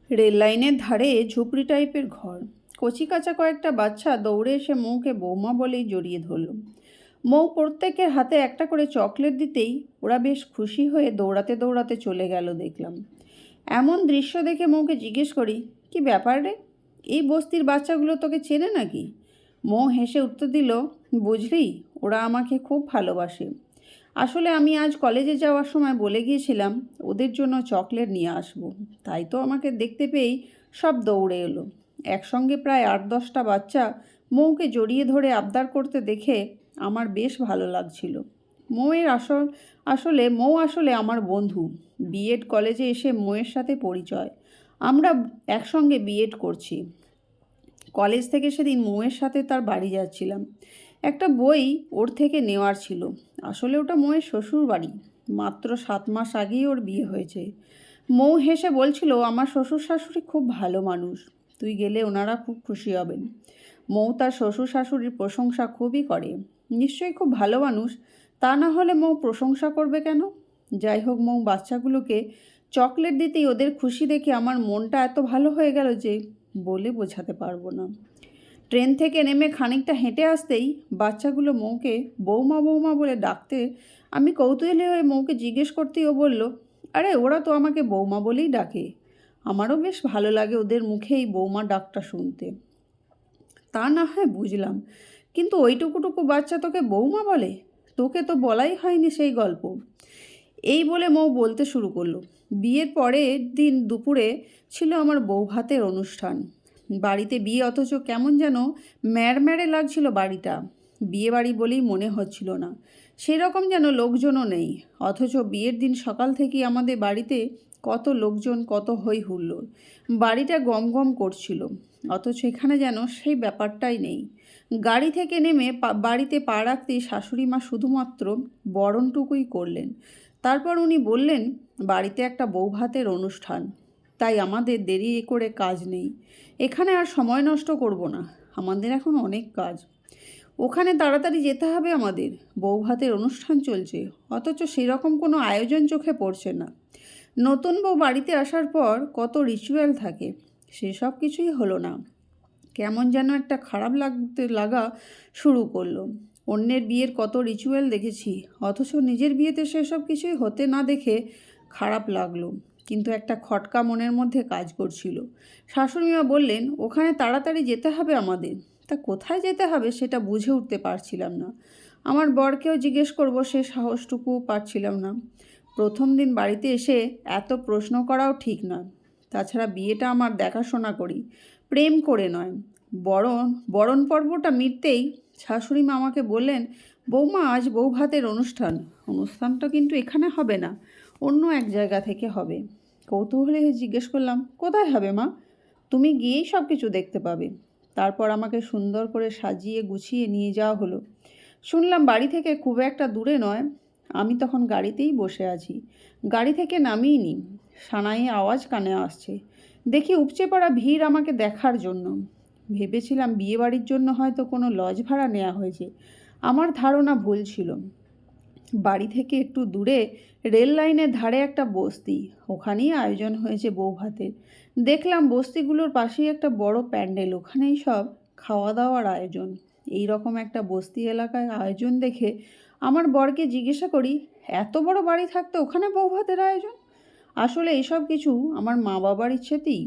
Rail লাইনের ধারে ঝুপড়ি টাইপের ঘর। কচিকাঁচা কয়েকটা বাচ্চা দৌড়ে এসে মৌকে বৌমা বলেই জড়িয়ে ধরল। মৌ প্রত্যেকের হাতে একটা করে চকলেট দিতেই ওরা বেশ খুশি হয়ে দৌড়াতে দৌড়াতে চলে গেল দেখলাম। এমন দৃশ্য দেখে মৌকে জিজ্ঞেস করি, কি ব্যাপার রে, এই বস্তির বাচ্চাগুলো তোকে চেনে নাকি? মৌ হেসে উত্তর দিল, বুঝলি, ওরা আমাকে খুব ভালোবাসে। আসলে আমি আজ কলেজে যাওয়ার সময় বলে গিয়েছিলাম ওদের জন্য চকলেট নিয়ে আসবো, তাই তো আমাকে দেখতে পেয়েই সব দৌড়ে এলো। একসঙ্গে প্রায় 8-10টা বাচ্চা মৌকে জড়িয়ে ধরে আবদার করতে দেখে আমার বেশ ভালো লাগছিল। মৌয়ের মৌ আসলে আমার বন্ধু। বিএড কলেজে এসে মৌয়ের সাথে পরিচয়। আমরা একসঙ্গে বিএড করছি। কলেজ থেকে সেদিন মৌয়ের সাথে তার বাড়ি যাচ্ছিলাম। একটা বই ওর থেকে নেওয়ার ছিল। আসলে ওটা মৌয়ের শ্বশুর বাড়ি। মাত্র 7 মাস আগেই ওর বিয়ে হয়েছে। মৌ হেসে বলছিল, আমার শ্বশুর শাশুড়ি খুব ভালো মানুষ, তুই গেলে ওনারা খুব খুশি হবেন। মৌ তার শ্বশুর শাশুড়ির প্রশংসা খুবই করে। নিশ্চয়ই খুব ভালো মানুষ, তা না হলে মৌ প্রশংসা করবে কেন? যাই হোক, মৌ বাচ্চাগুলোকে চকলেট দিতেই ওদের খুশি দেখে আমার মনটা এত ভালো হয়ে গেল যে বলে বোঝাতে পারবো না। ট্রেন থেকে নেমে খানিকটা হেঁটে আসতেই বাচ্চাগুলো মৌকে বৌমা বৌমা বলে ডাকতে আমি কৌতূহলী হয়ে মৌকে জিজ্ঞেস করতেই ও বলল, আরে ওরা তো আমাকে বৌমা বলেই ডাকে। আমারও বেশ ভালো লাগে ওদের মুখে এই বৌমা ডাকটা শুনতে। তা না হয় বুঝলাম, কিন্তু ওইটুকুটুকু বাচ্চা তোকে বৌমা বলে? তোকে তো বলাই হয়নি সেই গল্প। এই বলে মৌ বলতে শুরু করলো, বিয়ের পরের দিন দুপুরে ছিল আমার বৌভাতের অনুষ্ঠান। বাড়িতে বিয়ে, অথচ কেমন যেন ম্যাড়ম্যাড়ে লাগছিল বাড়িটা। বিয়ে বাড়ি বলেই মনে হচ্ছিল না, সেরকম যেন লোকজনও নেই। অথচ বিয়ের দিন সকাল থেকেই আমাদের বাড়িতে কত লোকজন, কত হই হুল্লোড়। বাড়িটা গম গম করছিল, অথচ এখানে যেন সেই ব্যাপারটাই নেই। গাড়ি থেকে নেমে বাড়িতে পা রাখতেই শাশুড়ি মা শুধুমাত্র বরণটুকুই করলেন। তারপর উনি বললেন, বাড়িতে একটা বৌভাতের অনুষ্ঠান, তাই আমাদের দেরি করে কাজ নেই। এখানে আর সময় নষ্ট করব না, আমাদের এখন অনেক কাজ। ওখানে তাড়াতাড়ি যেতে হবে আমাদের, বৌভাতের অনুষ্ঠান চলছে, অথচ সেরকম কোনো আয়োজন চোখে পড়ছে না। নতুন বউ বাড়িতে আসার পর কত রিচুয়াল থাকে, সেসব কিছুই হলো না। কেমন যেন একটা খারাপ লাগা শুরু করলো। অন্যের বিয়ের কত রিচুয়াল দেখেছি, অথচ নিজের বিয়েতে সেসব কিছুই হতে না দেখে খারাপ লাগলো। কিন্তু একটা খটকা মনের মধ্যে কাজ করছিল। শাশুড়িমা বললেন, ওখানে তাড়াতাড়ি যেতে হবে আমাদের। তা কোথায় যেতে হবে সেটা বুঝে উঠতে পারছিলাম না। আমার বরকেও জিজ্ঞেস করব, সে সাহসটুকুও পাচ্ছিলাম না। প্রথম দিন বাড়িতে এসে এত প্রশ্ন করাও ঠিক না। তাছাড়া বিয়েটা আমার দেখাশোনা করি, প্রেম করে নয়। বরণ পর্বটা মিটতেই শাশুড়ি মা আমাকে বললেন, বৌমা, আজ বৌভাতের অনুষ্ঠানটা কিন্তু এখানে হবে না, অন্য এক জায়গা থেকে হবে। কৌতূহলী হয়ে জিজ্ঞেস করলাম, কোথায় হবে মা? তুমি গিয়েই সব কিছু দেখতে পাবে। তারপর আমাকে সুন্দর করে সাজিয়ে গুছিয়ে নিয়ে যাওয়া হলো। শুনলাম বাড়ি থেকে খুব একটা দূরে নয়। আমি তখন গাড়িতেই বসে আছি, গাড়ি থেকে নামিনি। সানাইয়ে আওয়াজ কানে আসছে। দেখি উপচে পড়া ভিড় আমাকে দেখার জন্য। ভেবেছিলাম বিয়েবাড়ির জন্য হয়তো কোনো লজ ভাড়া নেওয়া হয়েছে। আমার ধারণা ভুল ছিল। বাড়ি থেকে একটু দূরে রেল লাইনের ধারে একটা বস্তি, ওখানেই আয়োজন হয়েছে বৌভাতের। দেখলাম বস্তিগুলোর পাশেই একটা বড় প্যান্ডেল, ওখানেই সব খাওয়া দাওয়ার আয়োজন। এই রকম একটা বস্তি এলাকায় আয়োজন দেখে আমার বরকে জিজ্ঞাসা করি, এত বড় বাড়ি থাকতে ওখানে বৌভাতের আয়োজন? আসলে এইসব কিছু আমার মা বাবার ইচ্ছেতেই।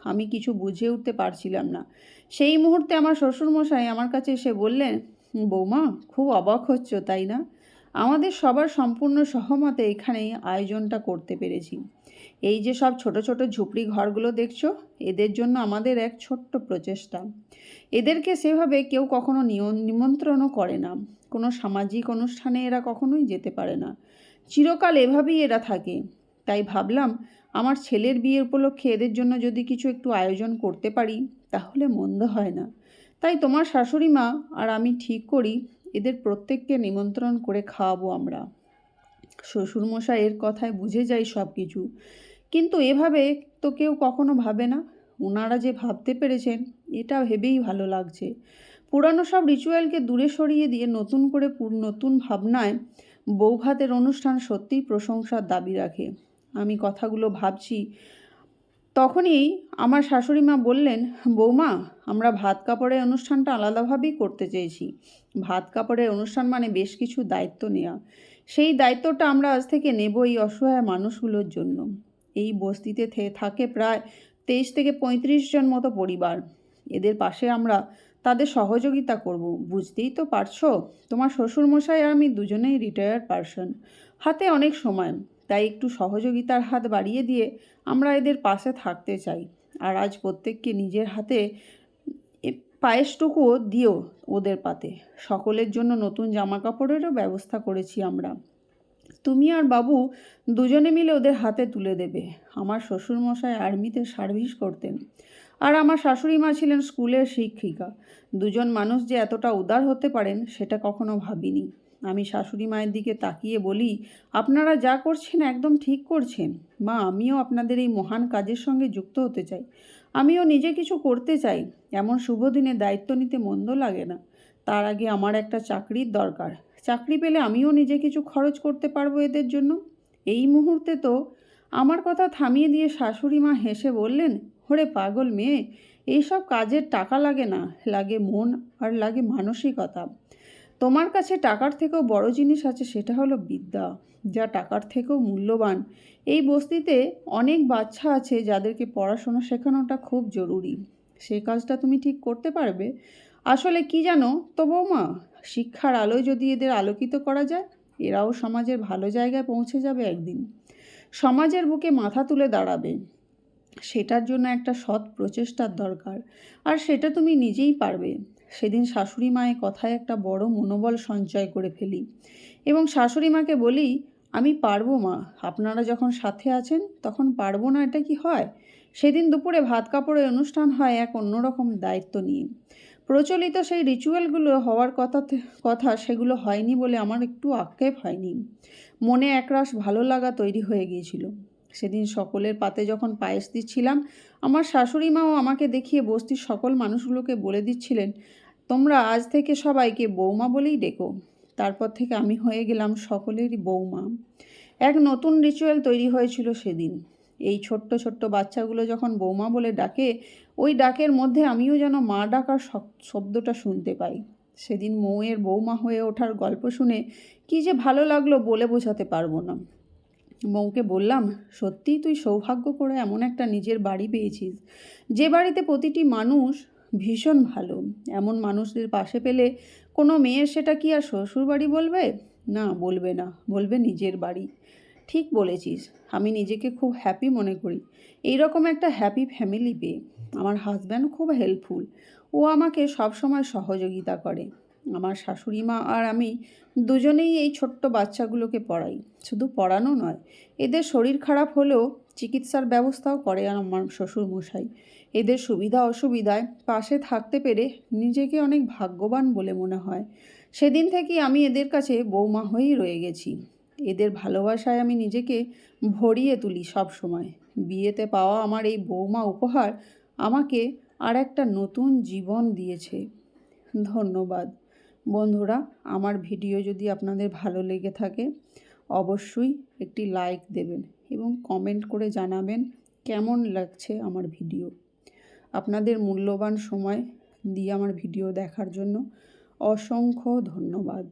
আমি কিছু বুঝে উঠতে পারছিলাম না। সেই মুহূর্তে আমার শ্বশুরমশাই আমার কাছে এসে বললেন, বৌমা, খুব অবাক হচ্ছ তাই না? আমাদের সবার সম্পূর্ণ সহমতে এখানে আয়োজনটা করতে পেরেছি। এই যে সব ছোট ছোট ঝুপড়ি ঘরগুলো দেখছো, এদের জন্য আমাদের এক ছোট্ট প্রচেষ্টা। এদেরকে সেভাবে কেউ কখনো নিমন্ত্রণও করে না। কোনো সামাজিক অনুষ্ঠানে এরা কখনোই যেতে পারে না। চিরকাল এভাবেই এরা থাকে। তাই ভাবলাম, আমার ছেলের বিয়ে উপলক্ষে এদের জন্য যদি কিছু একটু আয়োজন করতে পারি তাহলে মন্দ হয় না। তাই তোমার শাশুড়ি মা আর আমি ঠিক করি এদের প্রত্যেককে নিমন্ত্রণ করে খাওয়াবো আমরা। শ্বশুরমশাই এর কথায় বুঝে যায় সব কিছু, কিন্তু এভাবে তো কেউ কখনো ভাবে না। ওনারা যে ভাবতে পেরেছেন, এটা ভেবেই ভালো লাগছে। পুরানো সব রিচুয়ালকে দূরে সরিয়ে দিয়ে নতুন করে নতুন ভাবনায় বৌভাতের অনুষ্ঠান সত্যিই প্রশংসার দাবি রাখে। আমি কথাগুলো ভাবছি তখনই আমার শাশুড়ি মা বললেন, বৌমা, আমরা ভাত কাপড়ের অনুষ্ঠানটা আলাদাভাবেই করতে চেয়েছি। ভাত কাপড়ের অনুষ্ঠান মানে বেশ কিছু দায়িত্ব নেওয়া। সেই দায়িত্বটা আমরা আজ থেকে নেব এই অসহায় মানুষগুলোর জন্য। এই বস্তিতে থাকে প্রায় 23 থেকে 35 জন মতো পরিবার। এদের পাশে আমরা তাদের সহযোগিতা করব। বুঝতেই তো পারছো, তোমার শ্বশুরমশাই আর আমি দুজনেই রিটায়ার্ড পারসন, হাতে অনেক সময়। তাই একটু সহযোগিতার হাত বাড়িয়ে দিয়ে আমরা এদের পাশে থাকতে চাই। আর আজ প্রত্যেককে নিজের হাতে পায়েসটুকুও দিও ওদের পাতে। সকলের জন্য নতুন জামা কাপড়েরও ব্যবস্থা করেছি আমরা। তুমি আর বাবু দুজনে মিলে ওদের হাতে তুলে দেবে। আমার শ্বশুরমশাই আর্মিতে সার্ভিস করতেন, আর আমার শাশুড়ি মা ছিলেন স্কুলের শিক্ষিকা। দুজন মানুষ যে এতটা উদার হতে পারেন সেটা কখনো ভাবিনি। আমি শাশুড়ি মায়ের দিকে তাকিয়ে বলি, আপনারা যা করছেন একদম ঠিক করছেন মা। আমিও আপনাদের এই মহান কাজের সঙ্গে যুক্ত হতে চাই। আমিও নিজে কিছু করতে চাই। এমন শুভ দিনে দায়িত্ব নিতে মন্দ লাগে না। তার আগে আমার একটা চাকরির দরকার। চাকরি পেলে আমিও নিজে কিছু খরচ করতে পারবো এদের জন্য। এই মুহূর্তে তো আমার কথা থামিয়ে দিয়ে শাশুড়ি মা হেসে বললেন, ওরে পাগল মেয়ে, এইসব কাজের টাকা লাগে না, লাগে মন আর লাগে মানসিকতা। তোমার কাছে টাকার থেকেও বড় জিনিস আছে, সেটা হলো বিদ্যা, যা টাকার থেকেও মূল্যবান। এই বস্তিতে অনেক বাচ্চা আছে যাদেরকে পড়াশোনা শেখানোটা খুব জরুরি। সেই কাজটা তুমি ঠিক করতে পারবে। আসলে কি জানো তো বৌমা, শিক্ষার আলোয় যদি এদের আলোকিত করা যায়, এরাও সমাজের ভালো জায়গায় পৌঁছে যাবে একদিন। সমাজের বুকে মাথা তুলে দাঁড়াবে। সেটার জন্য একটা সৎ প্রচেষ্টার দরকার, আর সেটা তুমি নিজেই পারবে। সেদিন শাশুড়ি মায়ের কথায় একটা বড় মনোবল সঞ্চয় করে ফেলি এবং শাশুড়ি মাকে বলি, আমি পারবো মা, আপনারা যখন সাথে আছেন তখন পারবো না এটা কি হয়। সেদিন দুপুরে ভাত কাপড়ের অনুষ্ঠান হয় এক অন্যরকম দায়িত্ব নিয়ে। প্রচলিত সেই রিচুয়ালগুলো হওয়ার কথা সেগুলো হয়নি বলে আমার একটু আক্ষেপ হয়নি। মনে একরাশ ভালো লাগা তৈরি হয়ে গিয়েছিল। সেদিন সকলের পাতে যখন পায়েস দিচ্ছিলাম, আমার শাশুড়ি মাও আমাকে দেখিয়ে বস্তির সকল মানুষগুলোকে বলে দিচ্ছিলেন, তোমরা আজ থেকে সবাইকে বৌমা বলেই ডেকো। তারপর থেকে আমি হয়ে গেলাম সকলেরই বৌমা। এক নতুন রিচুয়াল তৈরি হয়েছিল সেদিন। এই ছোট্ট ছোট্ট বাচ্চাগুলো যখন বৌমা বলে ডাকে, ওই ডাকের মধ্যে আমিও যেন মা ডাকার শব্দটা শুনতে পাই। সেদিন মৌয়ের বৌমা হয়ে ওঠার গল্প শুনে কী যে ভালো লাগলো বলে বোঝাতে পারবো না। মৌকে বললাম, সত্যিই তুই সৌভাগ্য করে এমন একটা নিজের বাড়ি পেয়েছিস, যে বাড়িতে প্রতিটি মানুষ ভীষণ ভালো। এমন মানুষদের পাশে পেলে কোনো মেয়ের সেটা কি আর শ্বশুর বাড়ি বলবে? না, বলবে না, বলবে নিজের বাড়ি। ঠিক বলেছিস, আমি নিজেকে খুব হ্যাপি মনে করি এই রকম একটা হ্যাপি ফ্যামিলি পেয়ে। আমার হাজব্যান্ড খুব হেল্পফুল, ও আমাকে সবসময় সহযোগিতা করে। আমার শাশুড়ি মা আর আমি দুজনেই এই ছোট্ট বাচ্চাগুলোকে পড়াই। শুধু পড়ানো নয়, এদের শরীর খারাপ হলেও চিকিৎসার ব্যবস্থাও করে আমার শ্বশুরমশাই। এদের সুবিধা অসুবিধায় পাশে থাকতে পেরে নিজেকে অনেক ভাগ্যবান বলে মনে হয়। সেদিন থেকেই আমি এদের কাছে বৌমা হয়েই রয়ে গেছি। এদের ভালোবাসায় আমি নিজেকে ভরিয়ে তুলি সব সময়। বিয়েতে পাওয়া আমার এই বৌমা উপহার আমাকে আর একটা নতুন জীবন দিয়েছে। ধন্যবাদ বন্ধুরা। আমার ভিডিও যদি আপনাদের ভালো লেগে থাকে অবশ্যই একটি লাইক দেবেন এবং কমেন্ট করে জানাবেন কেমন লাগছে আমার ভিডিও। আপনাদের মূল্যবান সময় দিয়ে আমার ভিডিও দেখার জন্য অসংখ্য ধন্যবাদ।